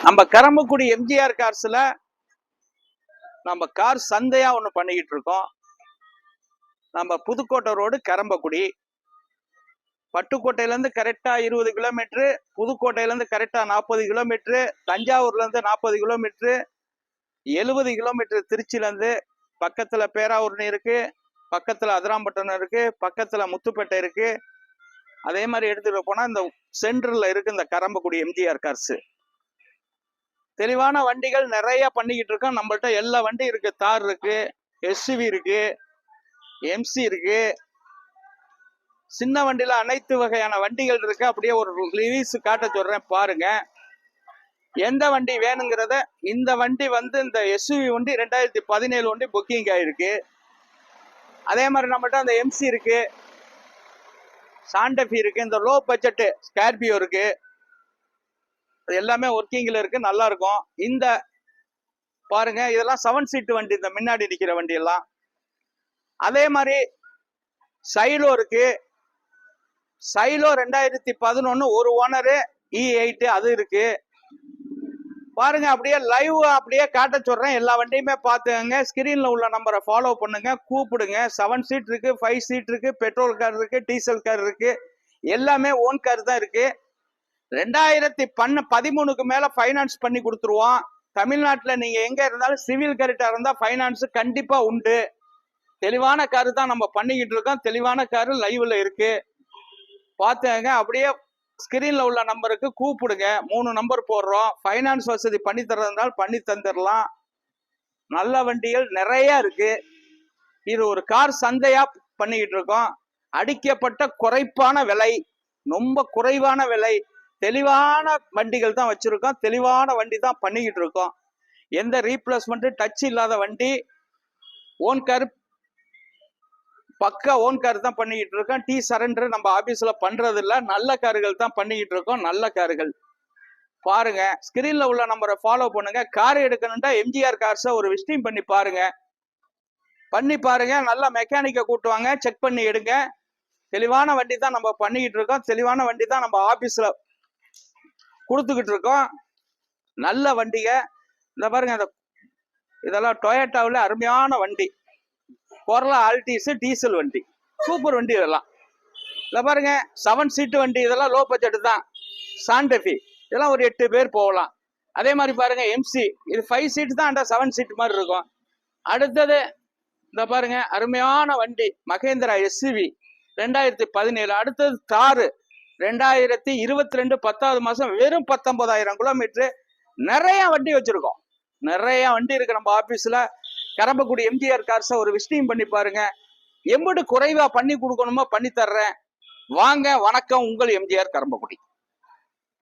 நம்ம கரம்பக்குடி எம்ஜிஆர் கார்ஸ்ல நம்ம கார் சந்தையா ஒண்ணு பண்ணிக்கிட்டு இருக்கோம். நம்ம புதுக்கோட்டை ரோடு கரம்பக்குடி, பட்டுக்கோட்டையில இருந்து கரெக்டா 20 கிலோமீட்டரு, புதுக்கோட்டையில இருந்து கரெக்டா 40 கிலோமீட்டரு, தஞ்சாவூர்ல இருந்து 40 கிலோமீட்டரு, 70 கிலோமீட்டர் திருச்சியில இருந்து. பக்கத்துல பேராவூர்னி இருக்கு, பக்கத்துல அதிராம்பட்டினம் இருக்கு, பக்கத்துல முத்துப்பேட்டை இருக்கு. அதே மாதிரி எடுத்துட்டு போனா இந்த சென்டர்ல இருக்கு இந்த கரம்பக்குடி எம்ஜிஆர் கார்ஸ். தெளிவான வண்டிகள் நிறைய பண்ணிக்கிட்டு இருக்கோம். நம்மள்ட்ட எல்லா வண்டி இருக்கு. தார் இருக்கு, எஸ்யூவி இருக்கு, எம்சி இருக்கு. சின்ன வண்டியில அனைத்து வகையான வண்டிகள் இருக்கு. அப்படியே ஒரு ரிலீஸ் காட்ட சொல்றேன் பாருங்க. எந்த வண்டி வேணுங்கிறத. இந்த வண்டி இந்த எஸ்யூவி வண்டி 2017 வண்டி புக்கிங் ஆயிருக்கு. அதே மாதிரி நம்மள்ட்ட அந்த எம்சி இருக்கு, சாண்டபி இருக்கு, இந்த லோ பட்ஜெட் ஸ்கார்பியோ இருக்கு. எல்லாமே ஒர்க்கிங்ல இருக்கு, நல்லா இருக்கும். இந்த பாருங்க, இதெல்லாம் 7 சீட் வண்டி, இந்த முன்னாடி நிக்கிற வண்டி எல்லாம். அதே மாதிரி சைலோ இருக்கு. சைலோ 2011 ஒரு ஓனரு, E8 அது இருக்கு. பாருங்க, அப்படியே லைவ் அப்படியே காட்ட சொல்றேன். எல்லா வண்டியுமே பாத்துங்க. ஸ்கிரீன்ல உள்ள நம்பரை ஃபாலோ பண்ணுங்க, கூப்பிடுங்க. 7 சீட் இருக்கு, 5 சீட் இருக்கு, பெட்ரோல் கார் இருக்கு, டீசல் கார் இருக்கு. எல்லாமே ஓன் கார் தான் இருக்கு. 2013க்கு மேல பைனான்ஸ் பண்ணி கொடுத்துருவோம். தமிழ்நாட்டுல நீங்க எங்க இருந்தாலும் சிவில் கரெக்டா இருந்தா பைனான்ஸ் கண்டிப்பா உண்டு. தெளிவான காரு தான் நம்ம பண்ணிக்கிட்டு இருக்கோம். தெளிவான காரு லைவ்ல இருக்கு, பாத்துங்க. அப்படியே ஸ்கிரீன்ல உள்ள நம்பருக்கு கூப்பிடுங்க. 3 நம்பர் போடுறோம். பைனான்ஸ் வசதி பண்ணி தரதுனால பண்ணி தந்துடலாம். நல்ல வண்டிகள் நிறைய இருக்கு. இது ஒரு கார் சந்தையா பண்ணிக்கிட்டு இருக்கோம். அடிக்கப்பட்ட குறைப்பான விலை, ரொம்ப குறைவான விலை, தெளிவான வண்டிகள் தான் வச்சிருக்கோம். தெளிவான வண்டி தான் பண்ணிக்கிட்டு இருக்கோம். எந்த ரீப்ளேஸ்மெண்ட் டச் இல்லாத வண்டி, ஓன் கார், பக்கா ஓன் கார் தான் பண்ணிக்கிட்டு இருக்கோம். டீ சரண்டர் நம்ம ஆபீஸ்ல பண்றது இல்ல. நல்ல கார்கள் தான் பண்ணிக்கிட்டு இருக்கோம். நல்ல கார்கள் பாருங்க. ஸ்கிரீன்ல உள்ள நம்பரை ஃபாலோ பண்ணுங்க. கார் எடுக்கணும்னா எம்ஜிஆர் கார்ஸை ஒரு விசிட்டிங் பண்ணி பாருங்க. நல்ல மெக்கானிக்கை கூட்டுவாங்க, செக் பண்ணி எடுங்க. தெளிவான வண்டி தான் நம்ம பண்ணிக்கிட்டு இருக்கோம். தெளிவான வண்டி தான் நம்ம ஆபீஸ்ல கொடுத்துக்கிட்டு இருக்கோம். நல்ல வண்டிக இந்த பாருங்க. இதெல்லாம் டொயோட்டாவில் அருமையான வண்டி. கொரலா ஆல்டிஸ் டீசல் வண்டி, சூப்பர் வண்டி. இதெல்லாம் இல்லை பாருங்க, 7 சீட்டு வண்டி. இதெல்லாம் லோ பட்ஜெட் தான். சாண்டபி இதெல்லாம் ஒரு 8 பேர் போகலாம். அதே மாதிரி பாருங்க எம்சி, இது 5 சீட்டு தான், 7 சீட் மாதிரி இருக்கும். அடுத்தது இந்த பாருங்க, அருமையான வண்டி மகேந்திரா எஸ்யூவி 2017. அடுத்தது தாரு 2022 10வது மாசம், வெறும் 19,000 கிலோமீட்டரு. நிறைய வண்டி வச்சிருக்கோம். நிறைய வண்டி இருக்கு நம்ம ஆபீஸ்ல. கரம்பக்குடி எம்ஜிஆர் கார்ஸை ஒரு விசிட்டிங் பண்ணி பாருங்க. எம்பட்டு குறைவா பண்ணி கொடுக்கணுமோ பண்ணி தர்றேன். வாங்க. வணக்கம், உங்கள் எம்ஜிஆர் கரம்பக்குடி.